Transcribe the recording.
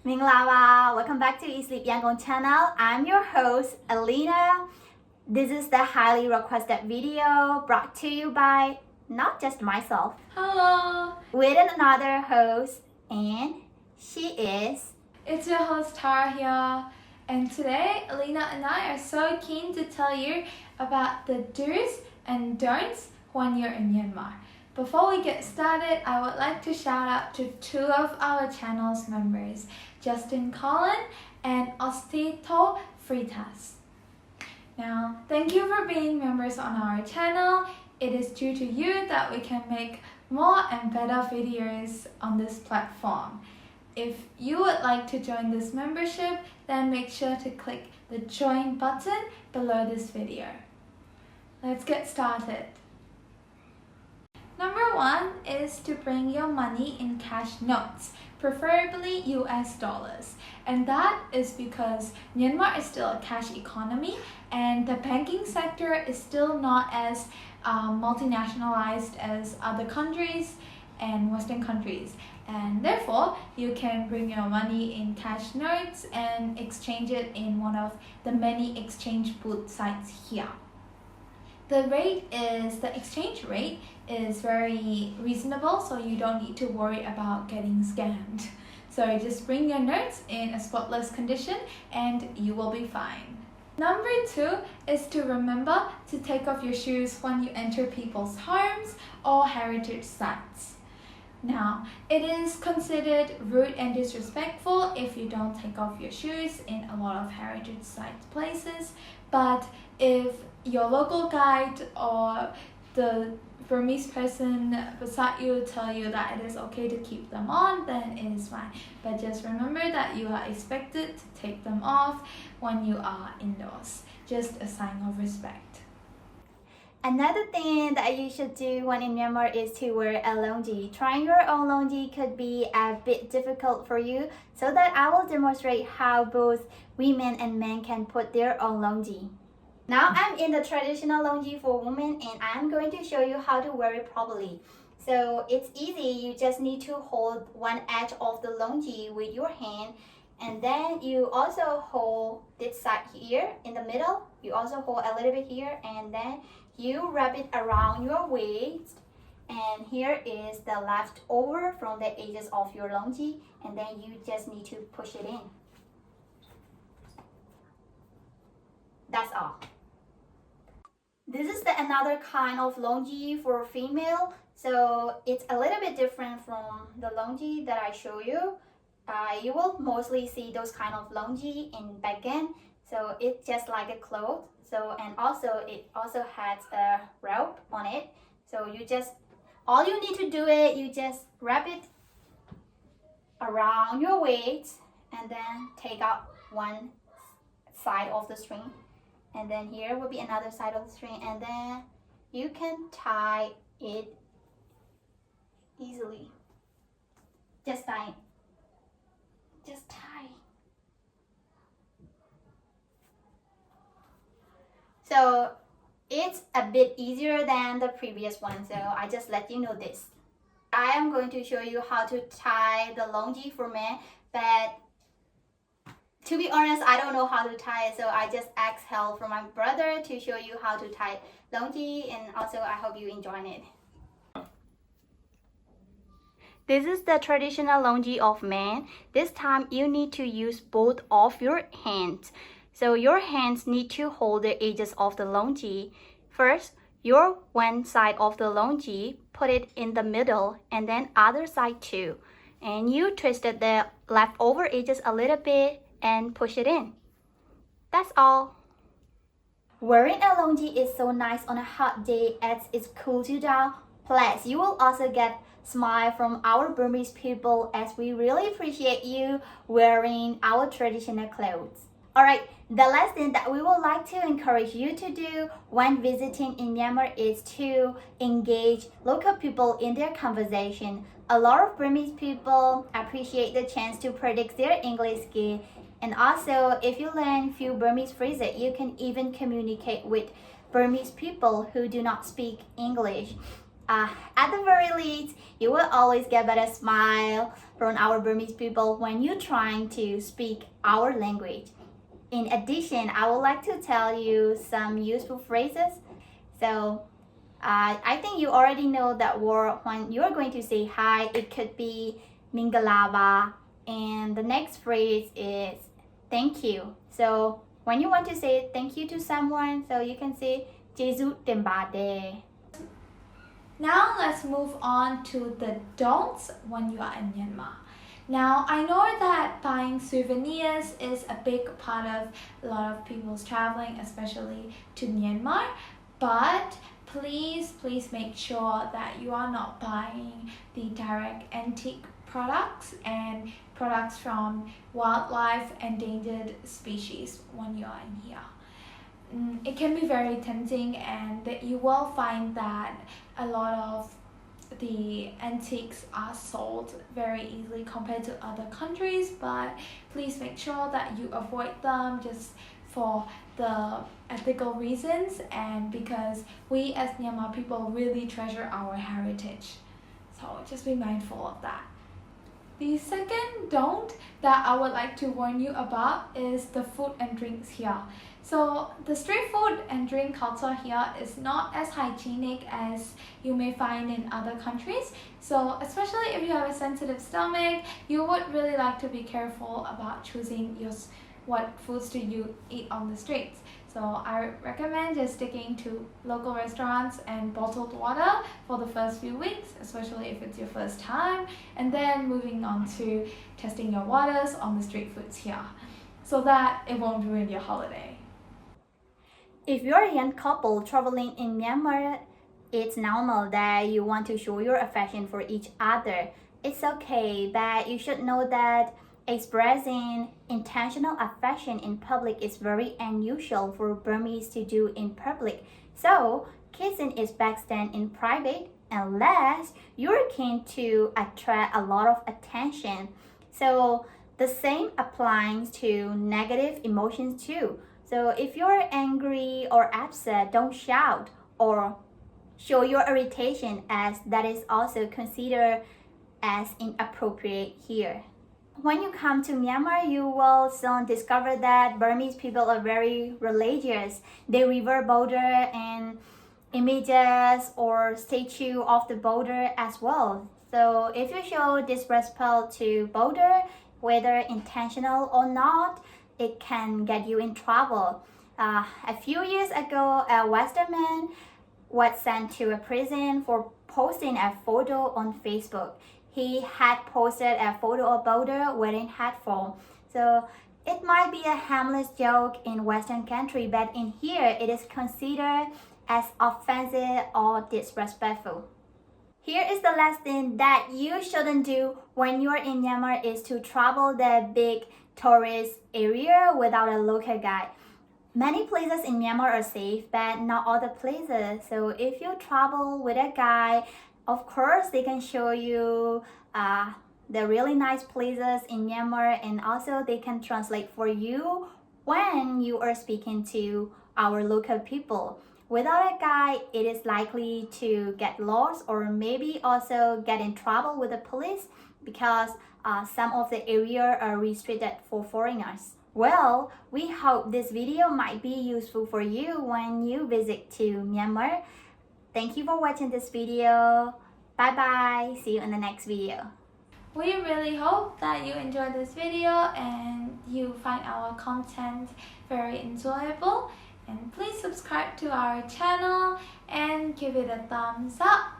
Minglawa, welcome back to EatSleepYangon channel. I'm your host, Elena. This is the highly requested video brought to you by not just myself. Hello! With another host, and she is... It's your host Tara here, and today Elena and I are so keen to tell you about the do's and don'ts when you're in Myanmar. Before we get started, I would like to shout out to two of our channel's members, Justin Collin and Ostito Fritas. Now, thank you for being members on our channel. It is due to you that we can make more and better videos on this platform. If you would like to join this membership, then make sure to click the join button below this video. Let's get started. Number 1 is to bring your money in cash notes, preferably US dollars. And that is because Myanmar is still a cash economy and the banking sector is still not as multinationalized as other countries and Western countries. And therefore, you can bring your money in cash notes and exchange it in one of the many exchange booth sites here. The exchange rate is very reasonable, so you don't need to worry about getting scammed. So just bring your notes in a spotless condition and you will be fine. Number 2 is to remember to take off your shoes when you enter people's homes or heritage sites. Now, it is considered rude and disrespectful if you don't take off your shoes in a lot of heritage site places, but if your local guide or the Burmese person beside you tell you that it is okay to keep them on, then it is fine. But just remember that you are expected to take them off when you are indoors, just a sign of respect. Another thing that you should do when in Myanmar is to wear a longi. Trying your own longi could be a bit difficult for you, so that I will demonstrate how both women and men can put their own longi. Now I'm in the traditional longi for women and I'm going to show you how to wear it properly. So it's easy, you just need to hold one edge of the longi with your hand, and then you also hold this side here in the middle. You also hold a little bit here, and then you wrap it around your waist, and here is the leftover from the edges of your longi, and then you just need to push it in. That's all. This is another kind of longi for female, so it's a little bit different from the longi that I show you. You will mostly see those kind of longi in backend, so it's just like a cloth. So, and also it also has a rope on it. So all you need to do is you just wrap it around your waist and then take out one side of the string. And then here will be another side of the string, and then you can tie it easily. Just tie. So it's a bit easier than the previous one, so I just let you know this. I am going to show you how to tie the longi for men, but to be honest, I don't know how to tie it, so I just asked help from my brother to show you how to tie longi, and also I hope you enjoy it. This is the traditional longi of men. This time you need to use both of your hands. So your hands need to hold the edges of the longi. First, your one side of the longi, put it in the middle, and then other side too. And you twisted the leftover edges a little bit and push it in. That's all. Wearing a longi is so nice on a hot day as it cools you down. Plus, you will also get smile from our Burmese people as we really appreciate you wearing our traditional clothes. Alright, the last thing that we would like to encourage you to do when visiting in Myanmar is to engage local people in their conversation. A lot of Burmese people appreciate the chance to practice their English skill. And also, if you learn few Burmese phrases, you can even communicate with Burmese people who do not speak English. At the very least, you will always get better smile from our Burmese people when you're trying to speak our language. In addition, I would like to tell you some useful phrases. So, I think you already know that word when you're going to say hi, it could be Mingalaba, and the next phrase is thank you. So, when you want to say thank you to someone, so you can say Jesu Tembade. Now let's move on to the don'ts when you are in Myanmar. Now I know that buying souvenirs is a big part of a lot of people's traveling, especially to Myanmar, but please make sure that you are not buying the direct antique products and products from wildlife endangered species when you are in here. It can be very tempting, and you will find that a lot of the antiques are sold very easily compared to other countries, but please make sure that you avoid them just for the ethical reasons and because we as Myanmar people really treasure our heritage. So just be mindful of that. The second don't that I would like to warn you about is the food and drinks here. So the street food and drink culture here is not as hygienic as you may find in other countries. So especially if you have a sensitive stomach, you would really like to be careful about choosing what foods do you eat on the streets. So I recommend just sticking to local restaurants and bottled water for the first few weeks, especially if it's your first time, and then moving on to testing your waters on the street foods here so that it won't ruin your holiday. If you're a young couple traveling in Myanmar, it's normal that you want to show your affection for each other. It's okay, but you should know that expressing intentional affection in public is very unusual for Burmese to do in public. So, kissing is best done in private unless you're keen to attract a lot of attention. So, the same applies to negative emotions too. So, if you're angry or upset, don't shout or show your irritation, as that is also considered as inappropriate here. When you come to Myanmar, you will soon discover that Burmese people are very religious. They revere Buddha and images or statue of the Buddha as well. So if you show disrespect to Buddha, whether intentional or not, it can get you in trouble. A few years ago, a Western man was sent to a prison for posting a photo on Facebook. He had posted a photo of Buddha wearing headphones. So it might be a harmless joke in Western country, but in here it is considered as offensive or disrespectful. Here is the last thing that you shouldn't do when you're in Myanmar is to travel the big tourist area without a local guide. Many places in Myanmar are safe, but not all the places. So if you travel with a guide, of course, they can show you the really nice places in Myanmar, and also they can translate for you when you are speaking to our local people. Without a guide, it is likely to get lost or maybe also get in trouble with the police because some of the area are restricted for foreigners. Well, we hope this video might be useful for you when you visit to Myanmar. Thank you for watching this video. Bye bye. See you in the next video. We really hope that you enjoyed this video and you find our content very enjoyable. And please subscribe to our channel and give it a thumbs up.